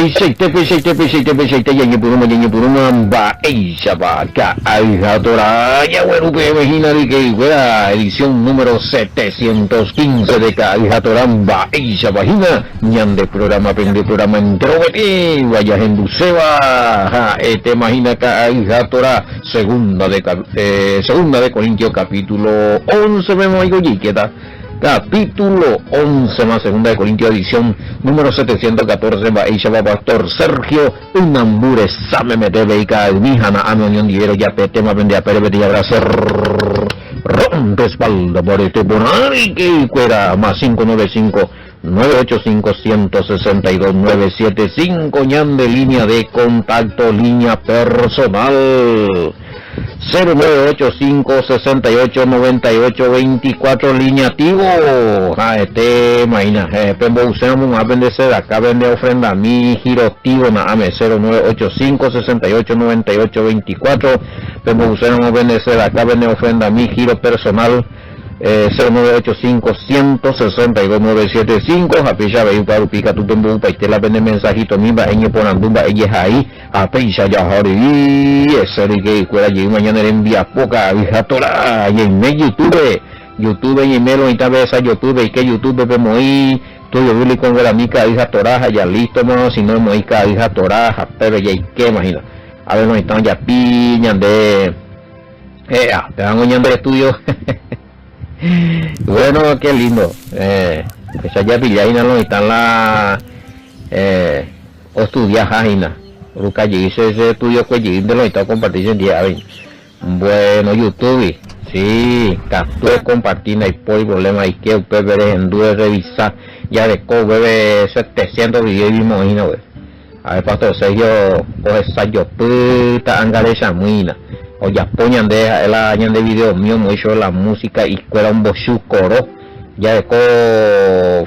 Peseite, ya puruma, ba, Eishabaka, Aijatora, ya bueno, que imagina que fuera edición número 715 de Aijatoramba, Eishabajina, ñan de programa, pende programa, entrovete, vaya en Buceba, te imagina que Aijatora, segunda de Corintios, capítulo 11, me oigo y queda. Capítulo 11 más segunda de Corintios, edición número 714, va Pastor Sergio Unambure Same Metebeica Mijana Amonion Diero ya Petema Vendea Perebete y Abrazo Rompe espalda por este bonari que fuera más 595 985 162 975 ñan de línea de contacto, línea personal 0985-6898-24 línea Tigo. Imagina, Pembo usamos a bendecer acá vende ofrenda a mi giro Tigo Naame 0985-6898-24. Pembo usamos a bendecer acá vende ofrenda a mi giro personal 0985-162-975. Apeja veiu para pica tu tembo paitela vende mensajito mimba enye ponandumba ella ahí apeja ya hori ese que fuera allí mañana envía poca Aijatora y en YouTube y melo y tal vez a YouTube y que YouTube vemos ahí todo yo con la mica Aijatora ya listo no si no moica Aijatora pero ya y que imagina a ver no están ya piñan de te van oñando el estudio. Bueno, qué lindo. Esa ya pillaina no están la estudia jaina. Ruca dice ese estudio que de lo está compartiendo en día. Bueno, YouTube. Sí, captura compartir no hay problema y que usted veré en duda revisar ya de bebé 700 videos y imagina güey. A ver pastor Sergio o esa YouTube está angarecha muina. O ya ponían de la añan de video mío mucho la música y fuera un bochu coro ya de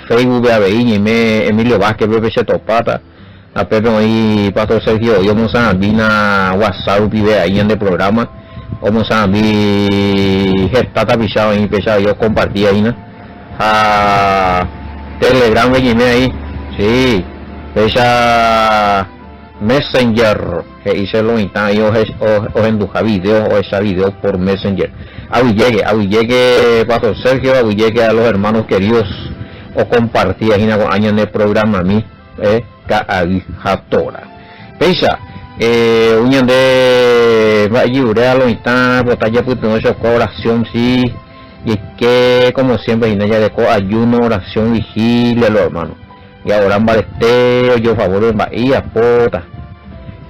Facebook a y me Emilio Vázquez Pepe se topata a Pepe y pastor Sergio yo vamos a vina WhatsApp vive ahí en el programa vamos a vi gestata pisado y pesado yo compartí ahí a Telegram y me ahí sí pesa Messenger que hice lo intenta yo o enduja video o esa video por Messenger a llegue pastor Sergio a llegue a los hermanos queridos o compartí ahí con años de programa a mí Aijatora pesa unión de ayudar lo intenta botella puto esa oración sí y que como siempre y ya de ayuno oración vigilia los hermanos y ahora en Balesteo yo favor en Bahía pota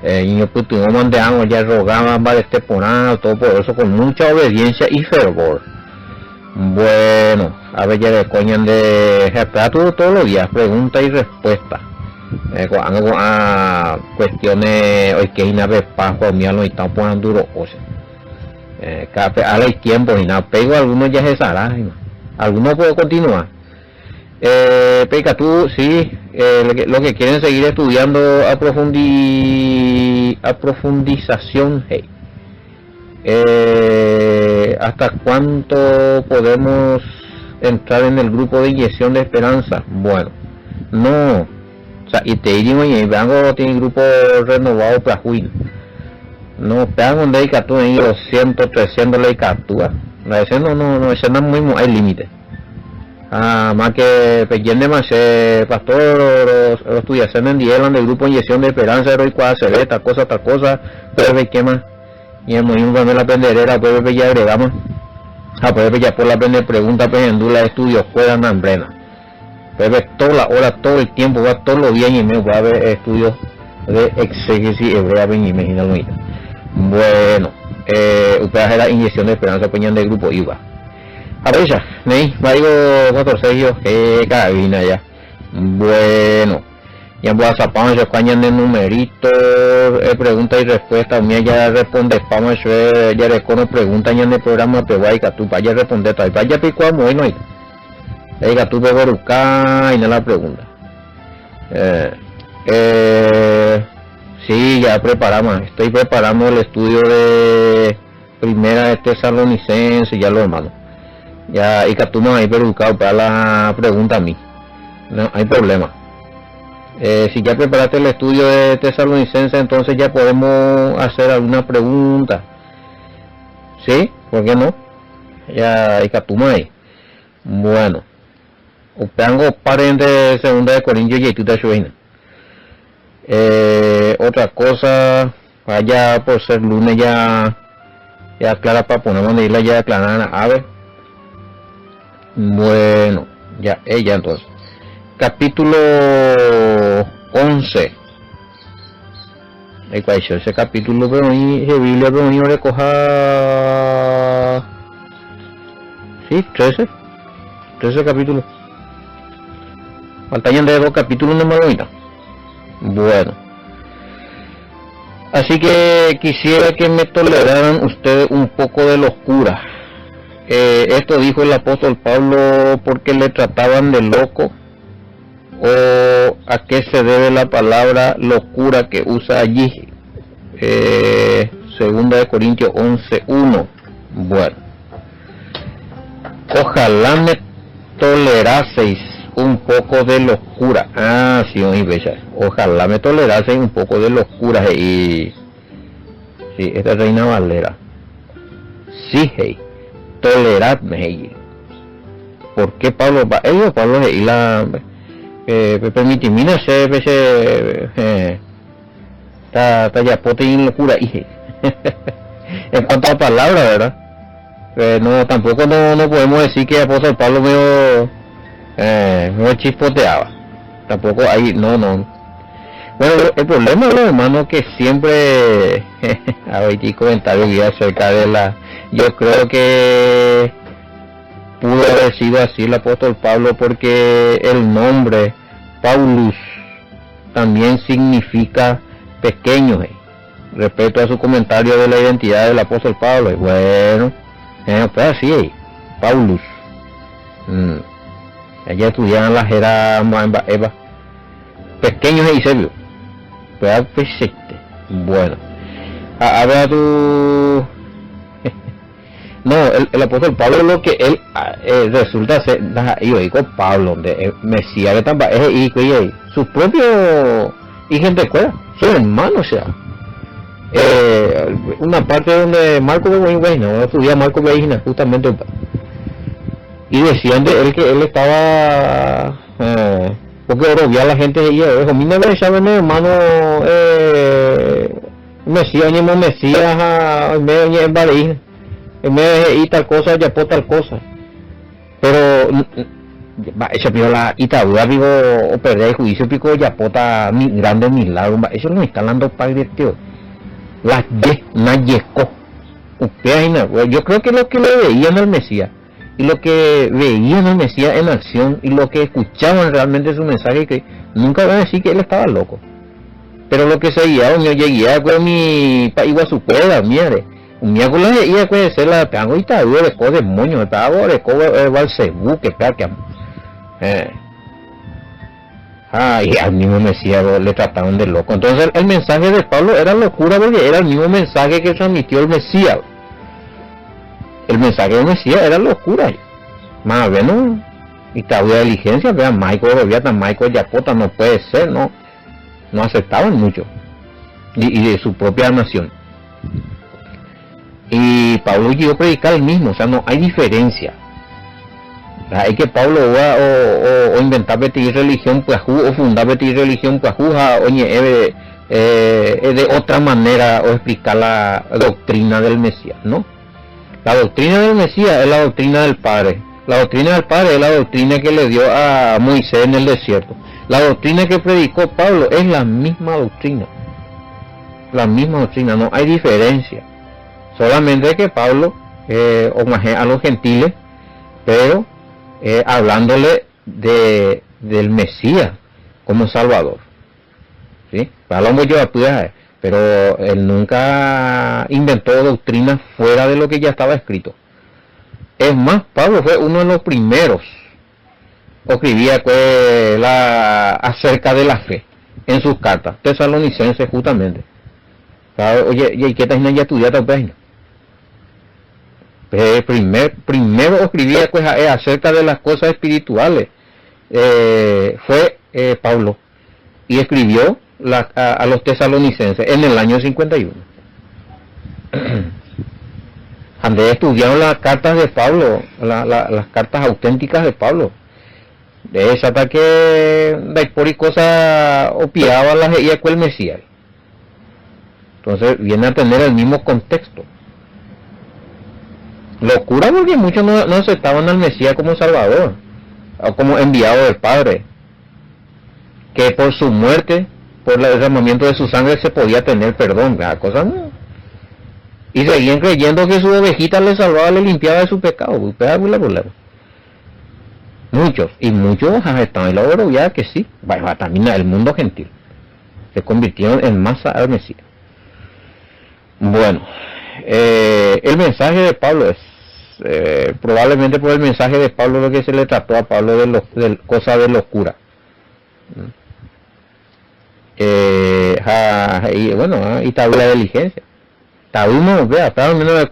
y yo puto no mandeamos ya rogaba Baleste ponado todo por eso con mucha obediencia y fervor. Bueno a ver ya de coñan de respeto todos los días pregunta y respuesta a cuestiones hoy que hay una vez pajo mía lo están poniendo duro o sea a la tiempo y nada pego algunos ya se sará algunos puedo continuar. Peca tú sí lo que quieren seguir estudiando a profundización hey. ¿Hasta cuánto podemos entrar en el grupo de inyección de esperanza? Bueno no o sea y te digo y vengo tiene grupo renovado para juicio no pegan donde hay captura en 200 300 le captura ese no ese no es muy hay límite. Más que pequeño más pastor los estudiantes en dielan del grupo inyección de esperanza heroico hacer tal cosa pero ve que más y el movimiento de la penderera pues ya agregamos pues ya por la pender pregunta pendula estudios puedan hambrena pues toda la hora todo el tiempo va todos los días y medio va a haber estudios de exégesis hebrea y imagínalo bueno usted hace la inyección de esperanza peñan del grupo IVA a ver ya, digo 14 que cabina ya. Bueno, ya voy a zapar yo cañan de numerito, pregunta y respuesta, mía ya responde, vamos ya recono pregunta ya en el programa, pero vaya tú vaya a responder, vaya pico a muy no diga tú beberuca y no la pregunta. Sí, ya preparamos, estoy preparando el estudio de primera de Tesalonicenses, ya lo hermano. Ya, y que tú no hay educado para la pregunta a mí. No hay problema. Si ya preparaste el estudio de Tesalonicenses, entonces ya podemos hacer alguna pregunta. ¿Sí? ¿Por qué no? Ya hay Katumai. Bueno. Upeango paren de segunda de Corintios y tuta shuina. Otra cosa, vaya por ser lunes ya clara para poner manila ya aclarar a ver. Bueno, ya ella entonces. Capítulo 11. Ese capítulo pero ahí de Biblia pero ahí recoja sí, 13 capítulos. Faltan de 2 capítulos de Maravilla. Bueno, así que quisiera que me toleraran ustedes un poco de locura. Esto dijo el apóstol Pablo porque le trataban de loco, o a qué se debe la palabra locura que usa allí. Segunda de Corintios 11:1. Bueno, ojalá me toleraseis un poco de locura. Sí, ojalá me toleraseis un poco de locura. Y sí, esta es Reina Valera. Sí, hey, toleradme. ¿Por qué Pablo? Pablo y la permitimina se está ya pote y locura y en cuanto a palabra, ¿verdad? No, tampoco no podemos decir que el apóstol Pablo me chispoteaba. Tampoco ahí, no. Bueno, el problema de los hermanos que siempre hay comentarios acerca de yo creo que pudo haber sido así el apóstol Pablo porque el nombre Paulus también significa pequeño, respecto a su comentario de la identidad del apóstol Pablo. Bueno, pues así, Paulus. Allá estudiaban las eras Eva, pequeños y serios. Pues bueno, a ver tú. No, el apóstol Pablo lo que él resulta ser, yo digo Pablo, de Mesías que también es su propio y gente escuela, su hermano, o sea, una parte donde Marco no estudia Marco Beina justamente, y decían de él que él estaba porque obvia la gente dijo, mira me saben hermano Mesías en medio en Bareína y tal cosa, ya por tal cosa, pero ese pico la Itaúda pico o perder el juicio pico ya pota grande milagro, eso no está hablando padre tío, la yesco, yo creo que lo que le veían al Mesías y lo que veían al Mesías en acción y lo que escuchaban realmente su mensaje, que nunca van a decir que él estaba loco, pero lo que seguía yo llegué con mi Iguazucuela, mire un miércoles iba puede ser la tango y tal de co demonio de pago de co Balcebú que y al mismo Mesías le trataban de loco. Entonces el mensaje de Pablo era locura porque era el mismo mensaje que transmitió el Mesías. El mensaje del Mesías era locura. Más bueno, y todavía diligencia, vean Michael Yapota no puede ser, no aceptaban mucho y de su propia nación. Y Pablo llegó a predicar el mismo, o sea, no hay diferencia. Hay que Pablo va o inventar pedir religión pues o fundar pedir religión pues oye de otra manera o explicar la doctrina del Mesías, ¿no? La doctrina del Mesías es la doctrina del Padre. La doctrina del Padre es la doctrina que le dio a Moisés en el desierto. La doctrina que predicó Pablo es la misma doctrina. La misma doctrina, no hay diferencia. Solamente que Pablo homenajea a los gentiles, pero hablándole del Mesías como Salvador, ¿sí? Pero él nunca inventó doctrinas fuera de lo que ya estaba escrito. Es más, Pablo fue uno de los primeros que escribía acerca de la fe en sus cartas tesalonicenses justamente. Oye, ¿y qué tal ya estudiaste la página? Primero escribía pues acerca de las cosas espirituales, fue Pablo, y escribió a los tesalonicenses en el año 51. Andrés estudiaron las cartas de Pablo, las cartas auténticas de Pablo. De esa hasta que por y cosa opiaba las y el Mesías. Entonces viene a tener el mismo contexto. Locura porque muchos no aceptaban al Mesías como Salvador o como enviado del Padre, que por su muerte, por el derramamiento de su sangre se podía tener perdón. La cosa no. Y seguían creyendo que su ovejita le salvaba, le limpiaba de su pecado. Muchos estaban en la obra que sí, también el mundo gentil se convirtieron en masa al Mesías. Bueno, el mensaje de Pablo es probablemente por el mensaje de Pablo lo que se le trató a Pablo de cosa de locura. Y tabla de diligencia. Uno vea, pero al menos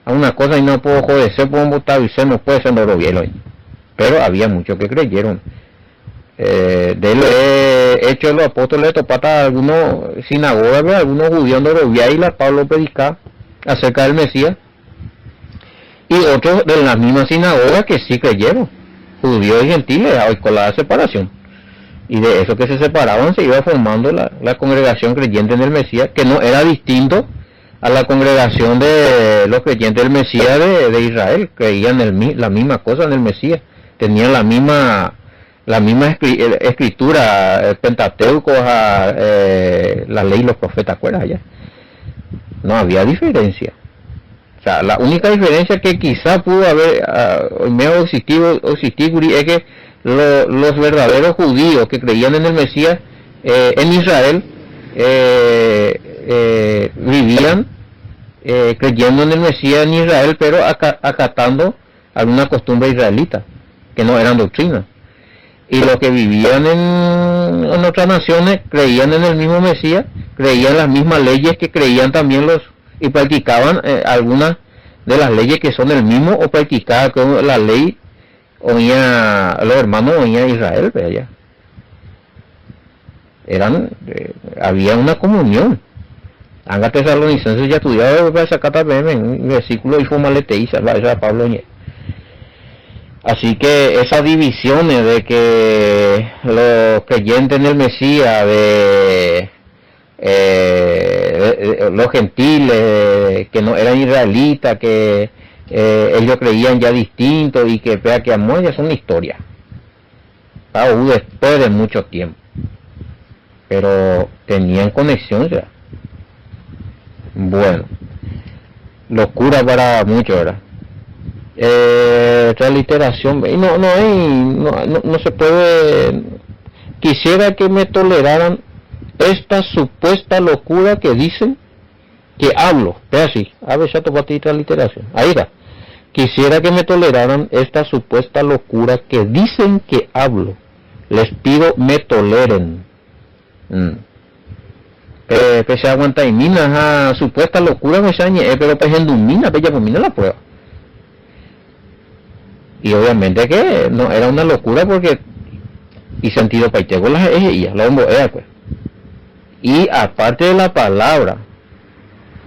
a una cosa y no puedo joderse, puedo votar y no puede ser no bien hoy. Pero había muchos que creyeron. De los hechos de los apóstoles topata algunos sinagogas, algunos judíos de Robia y la Pablo predicaba acerca del Mesías, y otros de las mismas sinagogas que sí creyeron, judíos y gentiles, hoy con la separación, y de eso que se separaban se iba formando la congregación creyente en el Mesías, que no era distinto a la congregación de los creyentes del Mesías de Israel. Creían la misma cosa en el Mesías, tenían la misma escritura, el Pentateuco, la ley y los profetas, ¿acuerdas allá? No había diferencia. O sea, la única diferencia que quizá pudo haber medio existir es que los verdaderos judíos que creían en el Mesías en Israel vivían creyendo en el Mesías en Israel, pero acatando alguna costumbre israelita, que no eran doctrinas. Y los que vivían en otras naciones creían en el mismo Mesías, creían las mismas leyes que creían también y practicaban algunas de las leyes que son el mismo, o practicaban con la ley los hermanos oían Israel, pero allá había una comunión. Anga tesalonicenses ya estudiaba para sacar también en un versículo y fue maleteiza, esa Pablo. Así que esas divisiones de que los creyentes en el Mesías, de los gentiles que no eran israelitas, que ellos creían ya distinto y que vea que amor, ya son historias. Después de mucho tiempo. Pero tenían conexión ya. Bueno, locura para muchos, ¿verdad? Transliteración, y no se puede. Quisiera que me toleraran esta supuesta locura que dicen que hablo. Ve así, a ver, ya topa transliteración. Ahí está. Quisiera que me toleraran esta supuesta locura que dicen que hablo. Les pido me toleren. Que se aguanta y mina, supuesta locura me sañe, pero pejendo mina, bella por mina la prueba. Y obviamente que no era una locura porque y sentido paitego las ella, la hombo pues. Y aparte de la palabra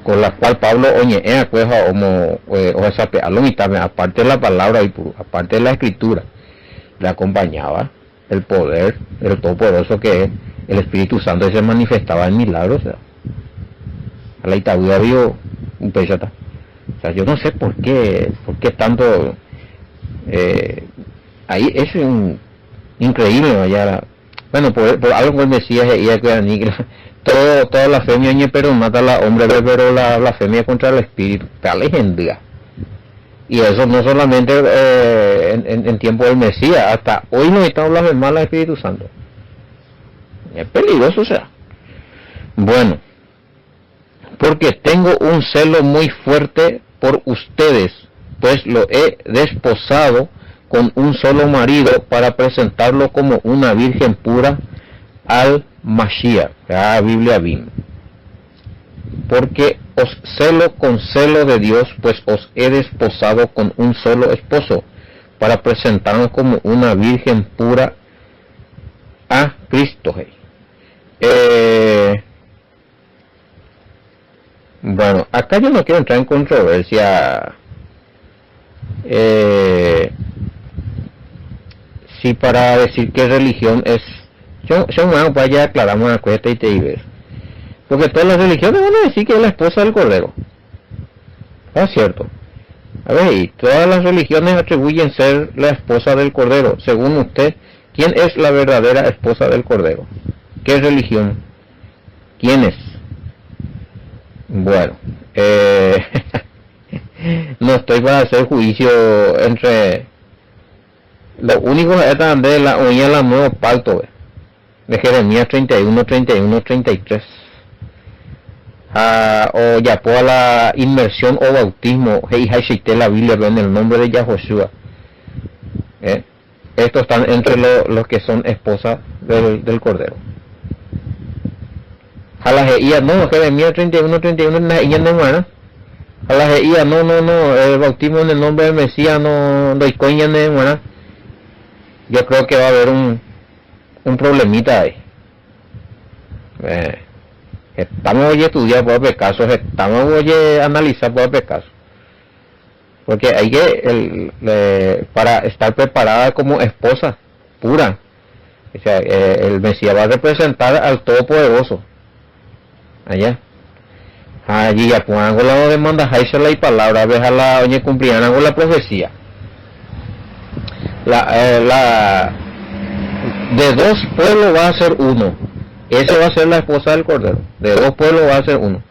con la cual Pablo pues o esa aparte de la palabra y aparte de la escritura, le acompañaba el poder, el todopoderoso que es el Espíritu Santo, y se manifestaba en milagros. O sea, a la Itaúda vio un pechata. O sea, yo no sé por qué tanto ahí es increíble allá. Bueno, por algo el Mesías ella que aniquila toda la blasfemia, pero mata a la hombre, pero la blasfemia contra el Espíritu, la legendia. Y eso no solamente en tiempo del Mesías, hasta hoy no estamos blasfemando al Espíritu Santo. Es peligroso, o sea. Bueno, porque tengo un celo muy fuerte por ustedes, pues lo he desposado con un solo marido para presentarlo como una virgen pura al Mashiach, la Biblia BIM. Porque os celo con celo de Dios, pues os he desposado con un solo esposo para presentarlo como una virgen pura a Cristo. Bueno, acá yo no quiero entrar en controversia si para decir qué religión es. Yo vaya aclaramos una cuesta y te ibas. Porque todas las religiones van a decir que es la esposa del Cordero. Es cierto. A ver, y todas las religiones atribuyen ser la esposa del Cordero. Según usted, ¿quién es la verdadera esposa del Cordero? ¿Qué religión? ¿Quién es? Bueno, no estoy para hacer juicio entre los únicos que están de la oía la nuevo pacto de Jeremías 31, 31, 33. O ya por la inmersión o bautismo, la Biblia en el nombre de Yahoshua. Estos están entre los que son esposas del Cordero. A la GIA no, Jeremías 31, 31 no, a la GIA no, el bautismo en el nombre del Mesías no hay coña de buena. Yo creo que va a haber un problemita ahí. Estamos hoy estudiando por casos, estamos hoy analizar por casos. Porque hay que, para estar preparada como esposa pura, o sea, el Mesías va a representar al Todopoderoso. Allá. Allí ya pongan con la demanda, haisela y palabra, veja la oye cumplirán con la profecía. De dos pueblos va a ser uno. Esa va a ser la esposa del Cordero. De dos pueblos va a ser uno.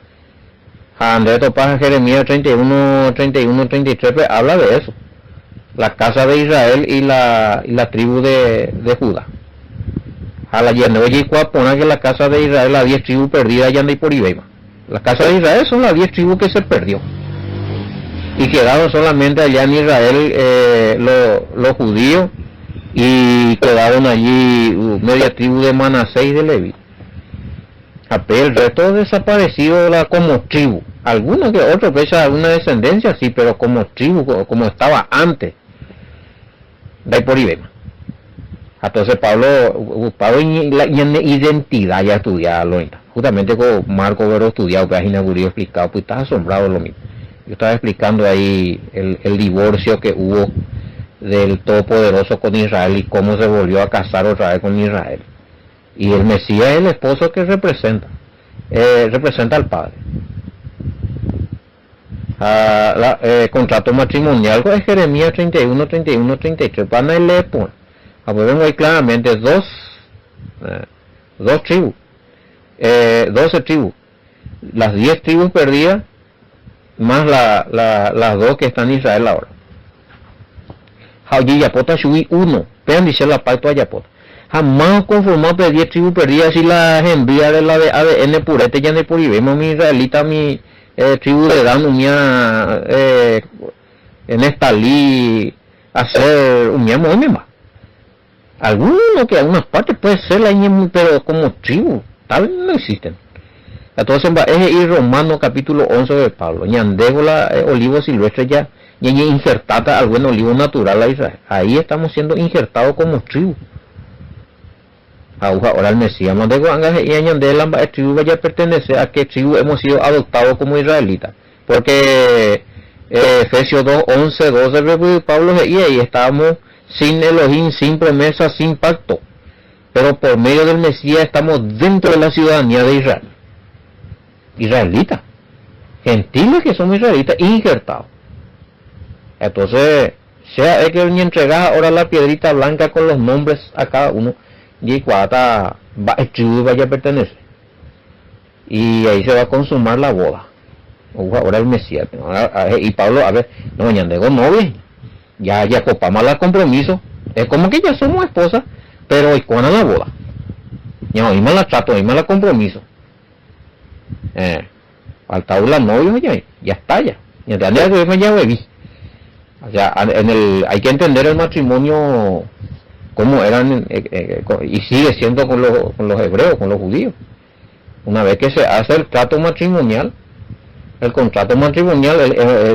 Andrés Topaja, Jeremías 31, 31, 33 pues, habla de eso. La casa de Israel y la tribu de Judá. A la Yenoye pone que la casa de Israel, las 10 tribus perdidas ya anda por Ibema. La casa de Israel son las 10 tribus que se perdió. Y quedaron solamente allá en Israel los judíos y quedaron allí media tribu de Manasés y de Leví. El resto desaparecido como tribu. Algunos que otros veces alguna descendencia sí, pero como tribu, como estaba antes. De ahí por Ibema. Entonces Pablo la identidad ya estudiaba, justamente con Marco Vero estudiado, que has inaugurado explicado, pues estás asombrado lo mismo. Yo estaba explicando ahí el divorcio que hubo del Todopoderoso con Israel y cómo se volvió a casar otra vez con Israel. Y el Mesías es el esposo que representa al Padre. Contrato matrimonial es Jeremías 31, 31, 33. Van a leer podemos ver claramente dos tribus, 12 tribus, las 10 tribus perdidas más las dos que están en Israel ahora. Allí Yapota subí uno, vean dice la pacto a Yapota. Jamás conformado por 10 tribus perdidas y las envía de la de ADN purete ya de por y vemos mi israelita, mi tribu de Dan, unía en Estalí, hacer unía muy más. Algunos que en algunas partes puede ser la pero como tribu, tal vez no existen. Entonces es ir Romano capítulo 11 de Pablo. Ñandégola olivo silvestre ya injertada al buen olivo natural a Israel. Ahí estamos siendo injertados como tribu. Ahora el Mesías mandego anga y añandela tribu vaya a pertenecer a qué tribu hemos sido adoptados como israelitas. Porque Efesios 2, 11, 12 de Pablo y ahí estábamos sin Elohim, sin promesa, sin pacto. Pero por medio del Mesías estamos dentro de la ciudadanía de Israel. Israelitas. Gentiles que somos israelitas injertados. Entonces, sea que ni entregar ahora la piedrita blanca con los nombres a cada uno, y cuata tribu vaya a pertenecer. Y ahí se va a consumar la boda. Ahora el Mesías. Y Pablo, a ver, no, ñandego novia. Ya copamos la compromiso. Es como que ya somos esposas, pero hoy cuando la boda. Ya oímos la trato, oímos la compromiso. Falta la novia, ya está ya. Ya bebí. O sea, hay que entender el matrimonio como eran y sigue siendo con los hebreos, con los judíos. Una vez que se hace el trato matrimonial, el contrato matrimonial,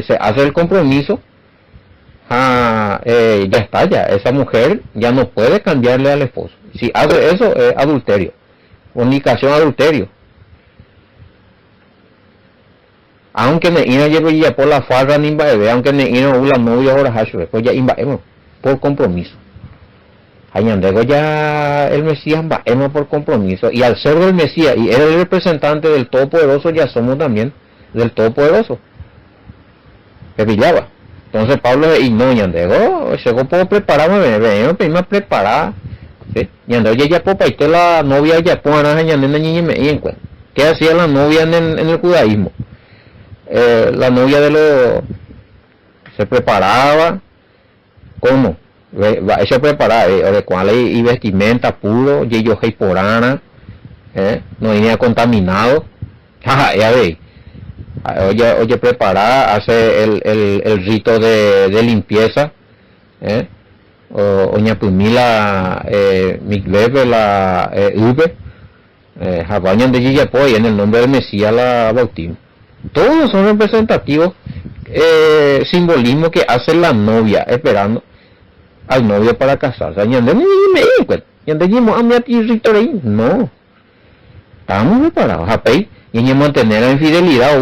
se hace el compromiso, ya está, ya esa mujer ya no puede cambiarle al esposo. Si hace eso es adulterio, fornicación, adulterio. Aunque me ina llevo ya por la farra ni bebé, aunque me ina la novia ahora hacho, pues ya invaemos por compromiso. Añandego ya el Mesías invaemos por compromiso, y al ser del Mesías y él el representante del Todopoderoso, ya somos también del Todopoderoso. Me pillaba. Entonces Pablo y no, Ñandego, llegó puedo prepararme, me preparar. ¿Sí? Ñandego ya popa y la novia ya pone Ñandego niña me encuentra. ¿Qué hacía la novia en el judaísmo? La novia de los se preparaba, ¿cómo? Ella preparaba, de cuál y vestimenta puro, y yo porana, no venía contaminado, ya ve. Oye preparada, hace el rito de limpieza, oña pumila migleve la ube, jabañan de Yillapoy en el nombre del Mesías la bautismo. Todos son representativos simbolismo que hace la novia esperando al novio para casarse. No, estamos preparados y mantener la infidelidad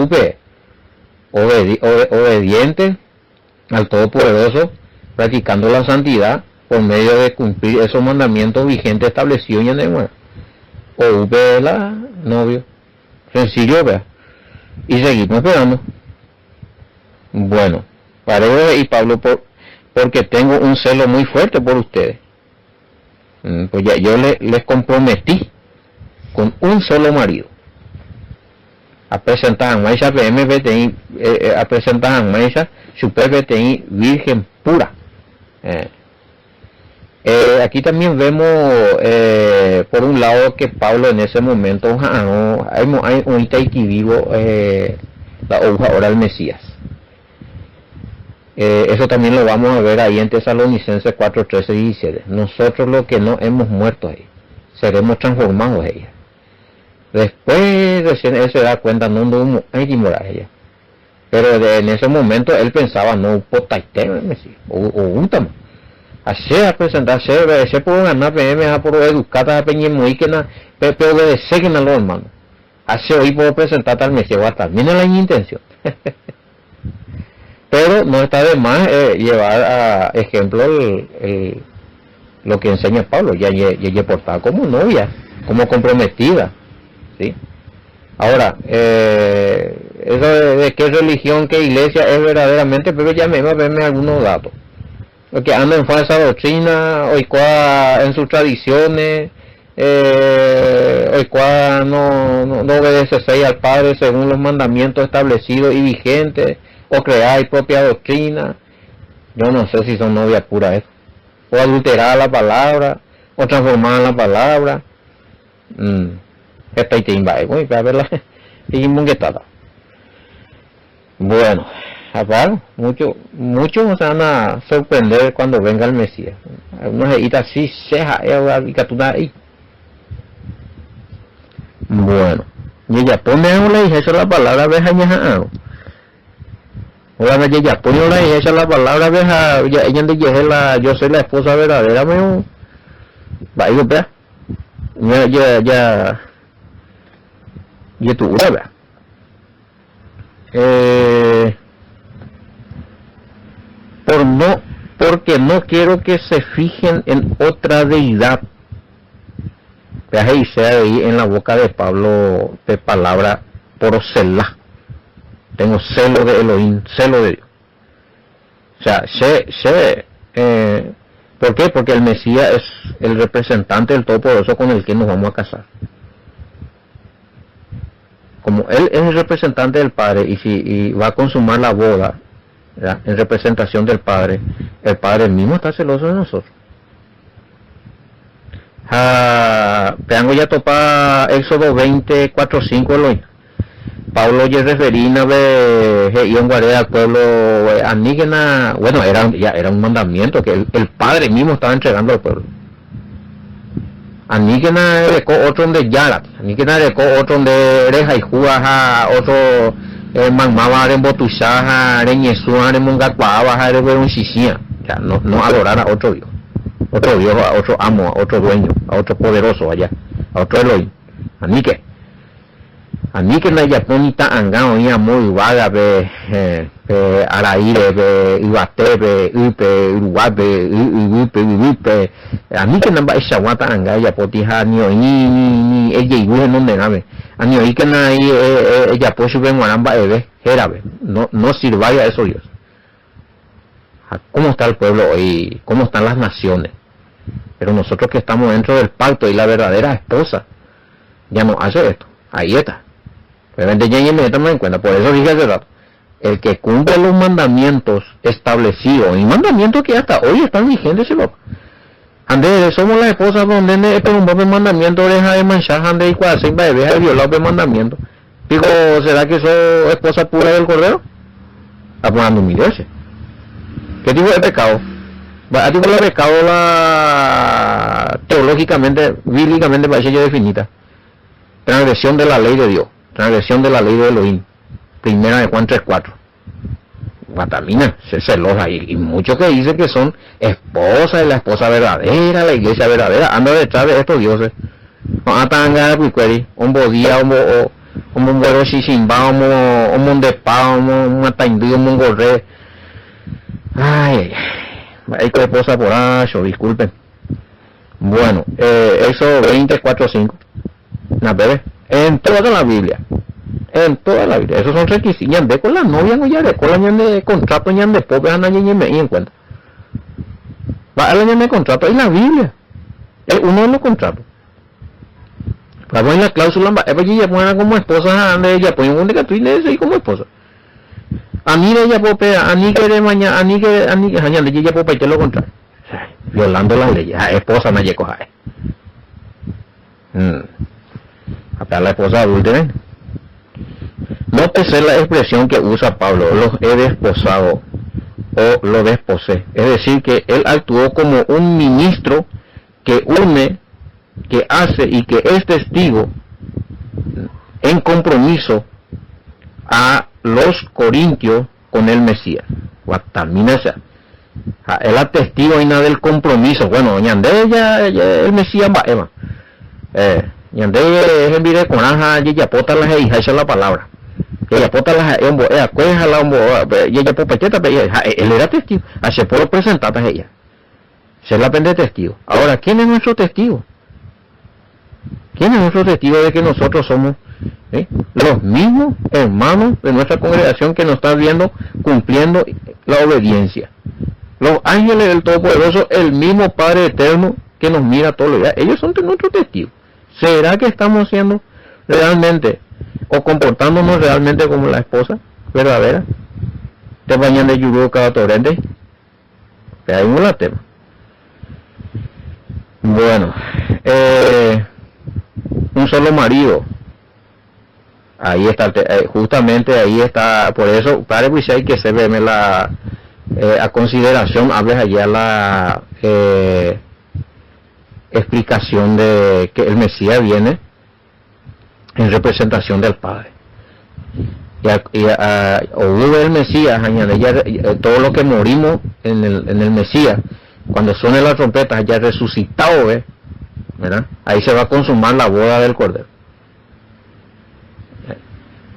obediente al Todopoderoso, practicando la santidad por medio de cumplir esos mandamientos vigentes establecidos en el mundo. O la novio, sencillo, vea. Y seguimos esperando. Bueno, Pareo y Pablo, porque tengo un celo muy fuerte por ustedes. Pues ya yo les comprometí con un solo marido a presentar a Maisha PMBTI, a presentar a Maisha Super BTI virgen pura. Aquí también vemos por un lado que Pablo en ese momento hay un itaiki vivo la hoja ahora del Mesías. Eso también lo vamos a ver ahí en Tesalonicenses 4, 13 y 17. Nosotros los que no hemos muerto ahí seremos transformados ella. Después recién él se da cuenta no hay que morar ella. Pero en ese momento él pensaba no potaite Mesías o un tamo. Así a presentarse, se puede ganar PM a por educada a peñemo que na pero obedecer que no lo hermano. Así hoy puedo presentar al Mesías hasta viene la intención. Pero no está de más llevar a ejemplo lo que enseña Pablo, ya portada como novia, como comprometida, ¿sí? Ahora, eso de qué religión, qué iglesia es verdaderamente, pero ya me va a verme algunos datos. Porque anda en falsa doctrina, hoy en sus tradiciones, hoy no obedece al Padre según los mandamientos establecidos y vigentes, o crear propia doctrina. Yo no sé si son novias puras eso, o adulterar la palabra, o transformar la palabra. Esta y te invade, voy a verla y munguetada. Bueno, aparte, muchos se van a sorprender cuando venga el Mesías. Algunos se así, ahí. Bueno, y ella pone la hija, esa es la palabra veja ñaja. Ahora ella pone la hija, esa es la palabra veja, ella de la, yo soy la esposa verdadera, me va a ir, ya tu ura, porque no quiero que se fijen en otra deidad. Ahí sea ahí en la boca de Pablo de palabra por celá. Tengo celo de Elohim, celo de Dios. O sea, ¿por qué? Porque el Mesías es el representante del Todopoderoso con el que nos vamos a casar. Como él es el representante del Padre y va a consumar la boda, ¿verdad?, en representación del Padre, el Padre mismo está celoso de nosotros. Tengo ya topa Éxodo 20, 4, 5 Elohim. Pablo ya referina de y en guardia al pueblo anígena, bueno, era un mandamiento que el Padre mismo estaba entregando al pueblo. Anígena recó otro de Yarat, anígena recó otro de Reja y Juaja, otro Magmaba en Botusaja, en Yesua, en Mongacuaba, en Berunchicía, o sea, no adorar a otro Dios. otro Dios, a otro amo, a otro dueño, a otro poderoso allá, a otro Elohim. Ani que la Japonita angao y amor vaga be araire be ibate be upe uruguay be ani que namba shawata anga Japotija ni ella igual no negame ani oí que na ella pues sube maramba ebe jerabe no sirva a eso Dios. ¿Cómo está el pueblo hoy? ¿Cómo están las naciones? Pero nosotros que estamos dentro del pacto y la verdadera esposa ya no hace esto. Ahí está. Obviamente ya me en cuenta. Por eso dije hace rato, el que cumple los mandamientos establecidos, y mandamientos que hasta hoy están vigentes, ande somos la esposa donde pero un buen mandamiento deja de manchar ande y cuando se va de violar el mandamiento. Digo, ¿será que soy esposa pura del Cordero? Está poniendo humillarse. ¿Qué tipo de pecado? ¿A tipo de pecado la teológicamente, bíblicamente parece yo definida? Transgresión de la ley de Dios, transgresión de la ley de Elohim. Primera de Juan 3:4. Guatamina, se celosa y muchos que dicen que son esposas de la esposa verdadera, la iglesia verdadera, anda detrás de estos dioses. No atanga de un bodía, un buero shishimba, un mondepa, un mataindío, un mongorre. Ay, hay que esposa por acho, disculpen. Bueno, eso 24:5. Bebé, en toda la Biblia, esos son requisitos. Ñande con la novia, no ya de con la ñande contrato, ñande pobre, anda ñande me en cuenta. Va a la ñande contrato, en la Biblia, es uno de los contratos. Vamos en la cláusula, ella pone como esposa, anda ella pone un decatuile y como esposa. A mí ella puede, a mí que de mañana, a mí que ñande ella puede pedir lo contrario. Violando las leyes, esposa no llegó a acá la esposa adúltera. Nótese la expresión que usa Pablo, los he desposado o lo desposé. Es decir, que él actuó como un ministro que une, que hace y que es testigo en compromiso a los corintios con el Mesías. Guatamínese. Él es testigo y nada del compromiso. Bueno, ñande ella el Mesías va Eva. Ñande es envire con aja y ella pota las hijas, esa es la palabra. Ella pota las hijas, cueja la y ella popeteta, él era testigo. Hace por presentar a ella. Se la pende testigo. Ahora, ¿quién es nuestro testigo? ¿Quién es nuestro testigo de que nosotros somos los mismos hermanos de nuestra congregación que nos están viendo cumpliendo la obediencia? Los ángeles del Todopoderoso, el mismo Padre Eterno que nos mira todos los días, ellos son nuestros testigos. ¿Será que estamos siendo realmente o comportándonos realmente como la esposa verdadera? Te bañan de yugo cada torrente. Ahí no la tema. Bueno, un solo marido. Ahí está, justamente ahí está, por eso, padre, pues hay que se ve la a consideración, hables allá la explicación de que el Mesías viene en representación del Padre. O el Mesías, añade todo lo que morimos en el Mesías, cuando suene la trompeta, ya resucitado, ¿verdad? Ahí se va a consumar la boda del Cordero.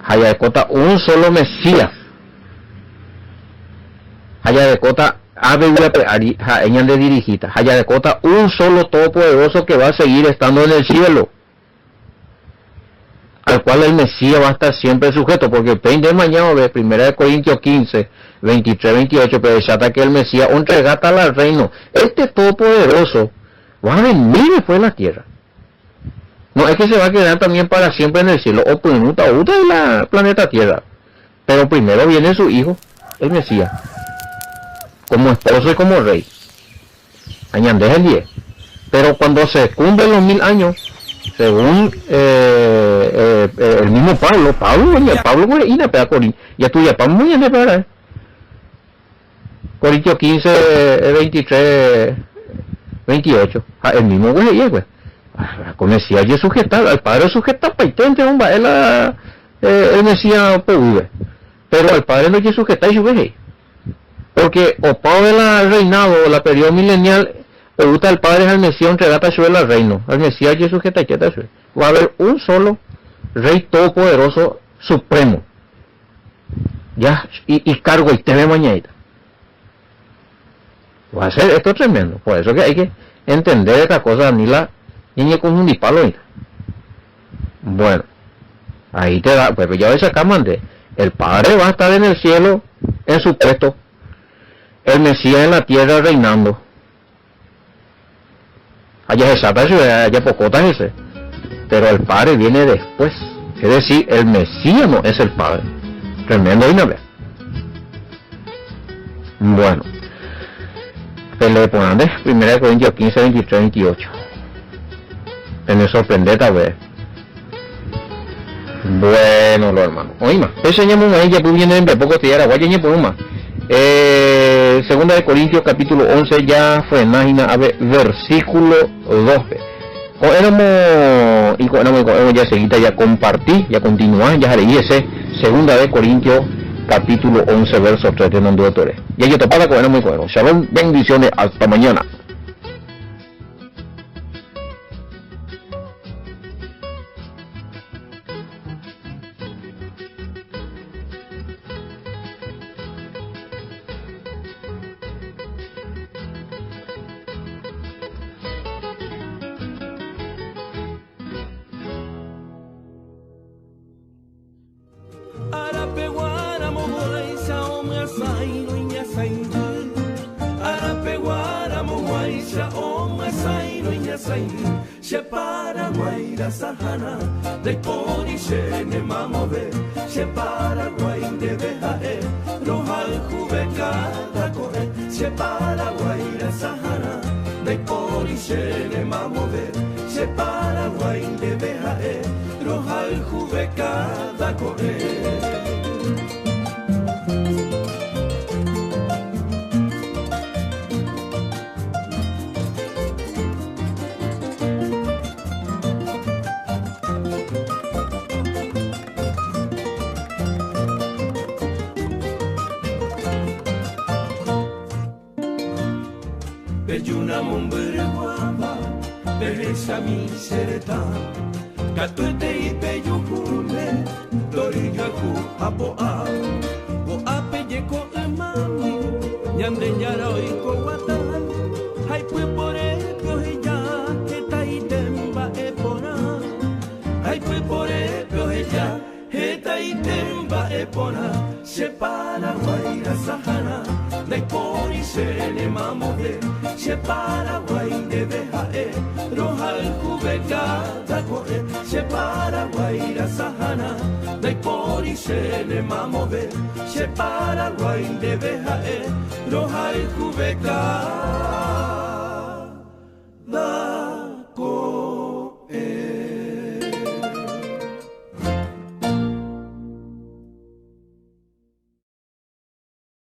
Haya de cota un solo Mesías. Haya de cota ella de dirigita. Haya de cota un solo todopoderoso que va a seguir estando en el cielo, al cual el Mesías va a estar siempre sujeto, porque el 20 de mañana de 1 Corintios 15, 23, 28, pero ya que el Mesías entregata al reino. Este todopoderoso va a venir después de la tierra. No es que se va a quedar también para siempre en el cielo, o punuta de la planeta Tierra. Pero primero viene su hijo, el Mesías, como esposo y como rey. Añandés el 10. Pero cuando se cumplen los 1000 años, según el mismo Pablo, ya tuya Pablo muy bien para Corintios 15, 23, 28. El mismo güey. Con Mesías ya sujetar, al Padre sujeta paitente, hombre, el Mesías vive. Pero al Padre no hay que sujetar y sube. Porque o Pablo el reinado, la periodo milenial, O gusta el padre al Mesías entregata al reino. Al Mesías y sujeta quieta. Va a haber un solo rey todopoderoso supremo. Ya, y cargo y te ve mañana. Va a ser esto tremendo. Por eso que hay que entender esta cosa, ni la niña con un disparo. Bueno, ahí te da, pues ya ves acá, mande. El Padre va a estar en el cielo, en su puesto. El Mesías en la tierra reinando. Allá es Sata, allá Pocota ese. Pero el Padre viene después. Es decir, el Mesías no es el Padre. Tremendo y no ve. Bueno. Le ponen de 1 Corintios 15, 23, 28. En el sorprendeta, ve. Bueno, lo hermano. Oíme, enseñamos a ella, pues viene en poco te era, guay, por una. Segunda de Corintios, capítulo 11, ya fue en a ver, versículo 12. O éramos, ya seguida, ya compartí, ya continué, ya leí ese, segunda de Corintios, capítulo 11, verso 3 de Nando Torres. Y ahí te para con él muy bueno. Shalom, bendiciones, hasta mañana. Bejuna mumbere guamba, beresha mi sereta, katuete y peyukule, torigaku apoa, go apeyeko emami, nyande nyara oiko watan, hay pue por ello ella, eta itemba epona, hay pue por ello ella, eta itemba epona, separa guaira sahana. Dai pori se ne mamode, se Paraguay de bejae, roja el jubeca da corre, se Paraguay la sahana, dai pori se ne mamode, se Paraguay de bejae, roja el jubeca.